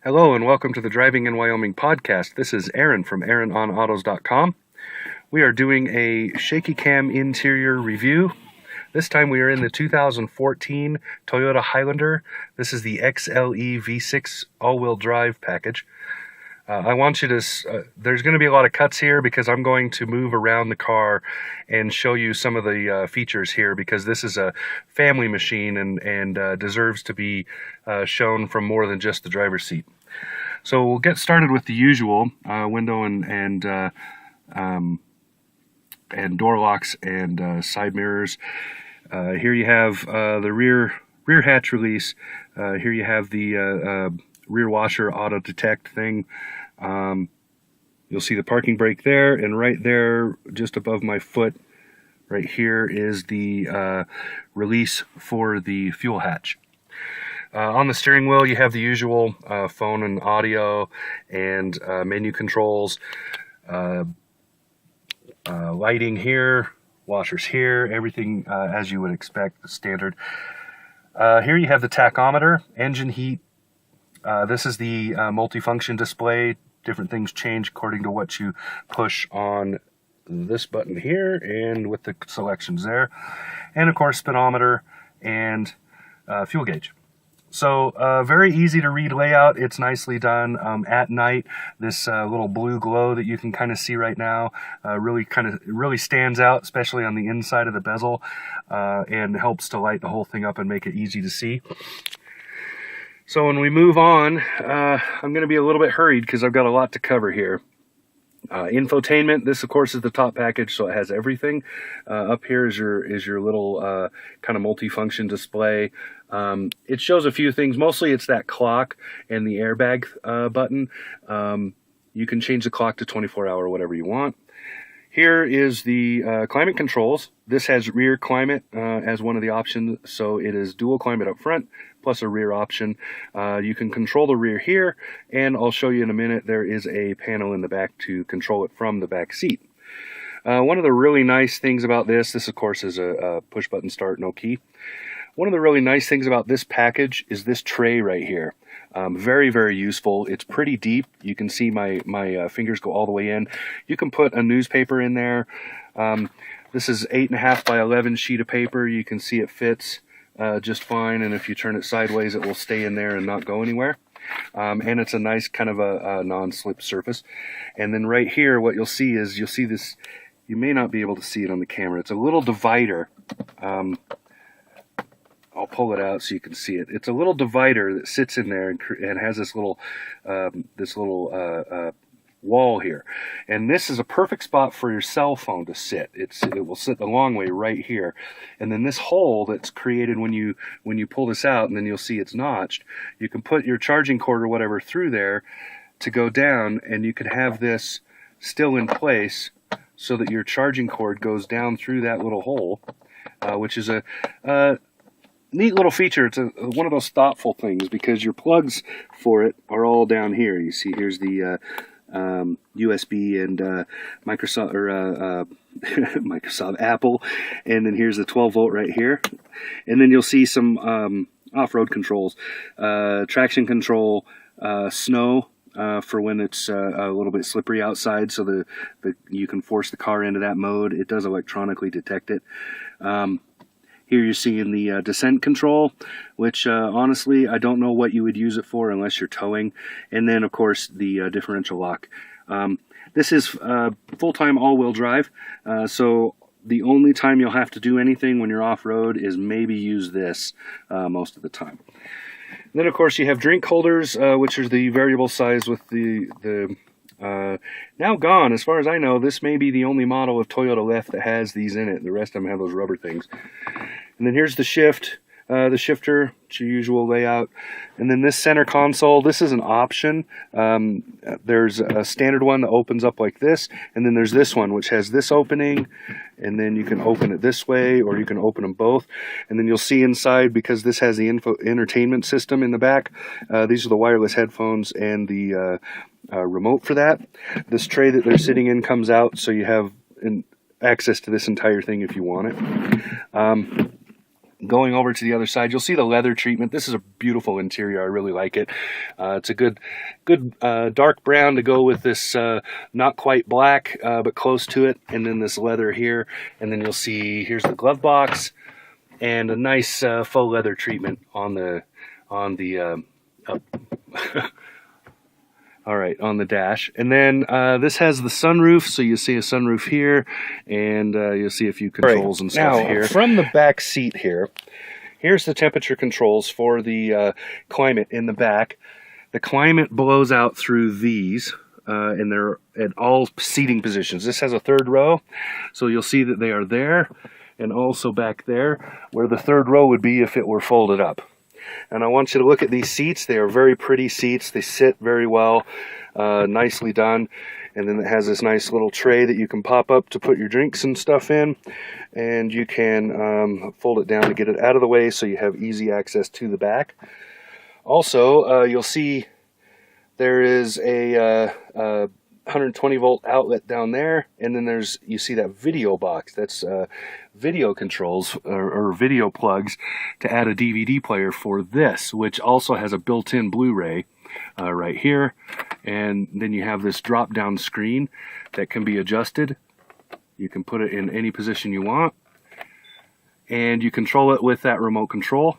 Hello and welcome to the Driving in Wyoming podcast. This is Aaron from AaronOnAutos.com. We are doing a shaky cam interior review. This time we are in the 2014 Toyota Highlander. This is the XLE V6 all-wheel drive package. I want you to, there's going to be a lot of cuts here because I'm going to move around the car and show you some of the features here, because this is a family machine and deserves to be shown from more than just the driver's seat. So we'll get started with the usual window and door locks and side mirrors. Here you have the rear hatch release. Here you have the rear washer auto detect thing. You'll see the parking brake there, and right there, just above my foot, right here is the release for the fuel hatch. On the steering wheel, you have the usual phone and audio and menu controls, lighting here, washers here, everything as you would expect, the standard. Here you have the tachometer, engine heat. This is the multifunction display. Different things change according to what you push on this button here and with the selections there. And of course, speedometer and fuel gauge. So very easy to read layout. It's nicely done. At night, this little blue glow that you can kind of see right now really stands out, especially on the inside of the bezel, and helps to light the whole thing up and make it easy to see. So when we move on, I'm going to be a little bit hurried because I've got a lot to cover here. Infotainment, this of course is the top package, so it has everything. Up here is your little kind of multifunction display. It shows a few things. Mostly it's that clock and the airbag button. You can change the clock to 24-hour or whatever you want. Here is the climate controls. This has rear climate as one of the options, so it is dual climate up front plus a rear option. You can control the rear here, and I'll show you in a minute there is a panel in the back to control it from the back seat. One of the really nice things about this of course is a push button start, no key. One of the really nice things about this package is this tray right here. Very, very useful. It's pretty deep. You can see my fingers go all the way in. You can put a newspaper in there. This is 8.5 by 11 sheet of paper. You can see it fits just fine, and if you turn it sideways, it will stay in there and not go anywhere. And it's a nice kind of a non-slip surface. And then right here, what you'll see this. You may not be able to see it on the camera. It's a little divider. I'll pull it out so you can see it. It's a little divider that sits in there and has this little wall here. And this is a perfect spot for your cell phone to sit. It will sit the long way right here. And then this hole that's created when you pull this out, and then you'll see it's notched, you can put your charging cord or whatever through there to go down, and you could have this still in place so that your charging cord goes down through that little hole, which is a neat little feature. It's one of those thoughtful things, because your plugs for it are all down here. You see, here's the USB and Microsoft or Microsoft Apple, and then here's the 12 volt right here, and then you'll see some off-road controls, traction control, snow. For when it's a little bit slippery outside, so you can force the car into that mode. It does electronically detect it. Here you're seeing the descent control, which honestly, I don't know what you would use it for unless you're towing. And then, of course, the differential lock. This is full-time all-wheel drive, so the only time you'll have to do anything when you're off-road is maybe use this most of the time. And then, of course, you have drink holders, which are the variable size with the now gone. As far as I know, this may be the only model of Toyota left that has these in it. The rest of them have those rubber things. And then here's the the shifter, it's your usual layout. And then this center console, this is an option. There's a standard one that opens up like this, and then there's this one which has this opening, and then you can open it this way, or you can open them both. And then you'll see inside, because this has the Infotainment system in the back, these are the wireless headphones and the remote for that. This tray that they're sitting in comes out, so you have access to this entire thing if you want it. Going over to the other side, you'll see the leather treatment. This is a beautiful interior. I really like it. It's a good dark brown to go with this not quite black, but close to it. And then this leather here. And then you'll see here's the glove box and a nice faux leather treatment on the all right, on the dash. And then this has the sunroof, so you see a sunroof here, and you'll see a few controls and stuff here. From the back seat here, here's the temperature controls for the climate in the back. The climate blows out through these, and they're at all seating positions. This has a third row, so you'll see that they are there, and also back there, where the third row would be if it were folded up. And I want you to look at these seats. They are very pretty seats. They sit very well, nicely done. And then it has this nice little tray that you can pop up to put your drinks and stuff in. And you can fold it down to get it out of the way so you have easy access to the back. Also, you'll see there is a 120 volt outlet down there, and then you see that video box. That's video controls or video plugs to add a DVD player for this, which also has a built-in Blu-ray right here. And then you have this drop-down screen that can be adjusted. You can put it in any position you want, and you control it with that remote control.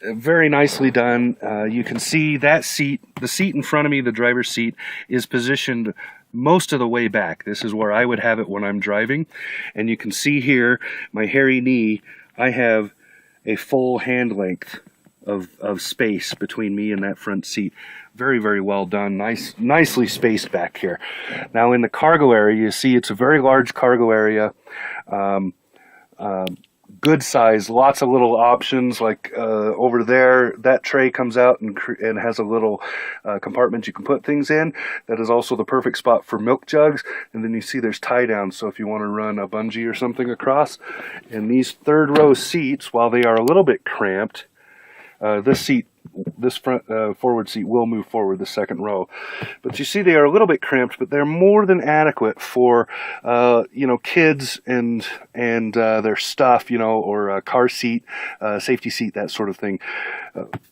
Very nicely done. You can see that seat, the seat in front of me, the driver's seat, is positioned most of the way back. This is where I would have it when I'm driving. And you can see here, my hairy knee, I have a full hand length of space between me and that front seat. Very, very well done. Nicely spaced back here. Now in the cargo area, you see it's a very large cargo area. Good size, lots of little options. Like over there, that tray comes out and has a little compartment you can put things in. That is also the perfect spot for milk jugs. And then you see there's tie downs, so if you want to run a bungee or something across. And these third row seats, while they are a little bit cramped, this front forward seat will move forward the second row, but you see they are a little bit cramped, but they're more than adequate for kids and their stuff, or a car seat, safety seat, that sort of thing.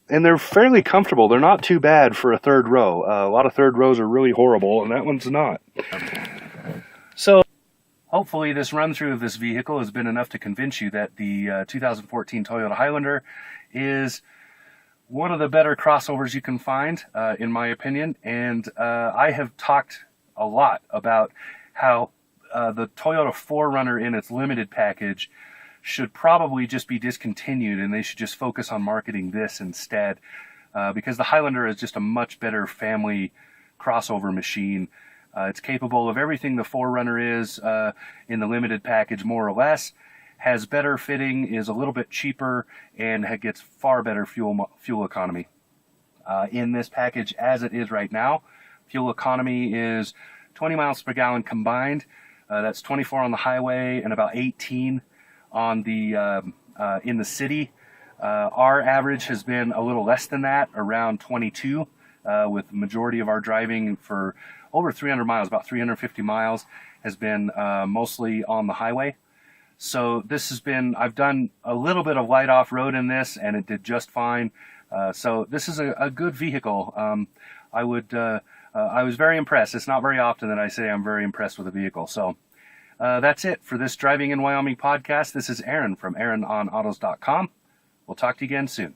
And they're fairly comfortable. They're not too bad for a third row. A lot of third rows are really horrible, and that one's not. So hopefully this run through of this vehicle has been enough to convince you that the 2014 Toyota Highlander is one of the better crossovers you can find, in my opinion. And I have talked a lot about how the Toyota 4Runner in its limited package should probably just be discontinued, and they should just focus on marketing this instead, because the Highlander is just a much better family crossover machine. It's capable of everything the 4Runner is in the limited package, more or less. Has better fitting, is a little bit cheaper, and gets far better fuel economy. In this package as it is right now, fuel economy is 20 miles per gallon combined. That's 24 on the highway and about 18 on the in the city. Our average has been a little less than that, around 22, with the majority of our driving for over 300 miles, about 350 miles, has been mostly on the highway. So this has been, I've done a little bit of light off-road in this, and it did just fine. So this is a good vehicle. I was very impressed. It's not very often that I say I'm very impressed with a vehicle. So that's it for this Driving in Wyoming podcast. This is Aaron from AaronOnAutos.com. We'll talk to you again soon.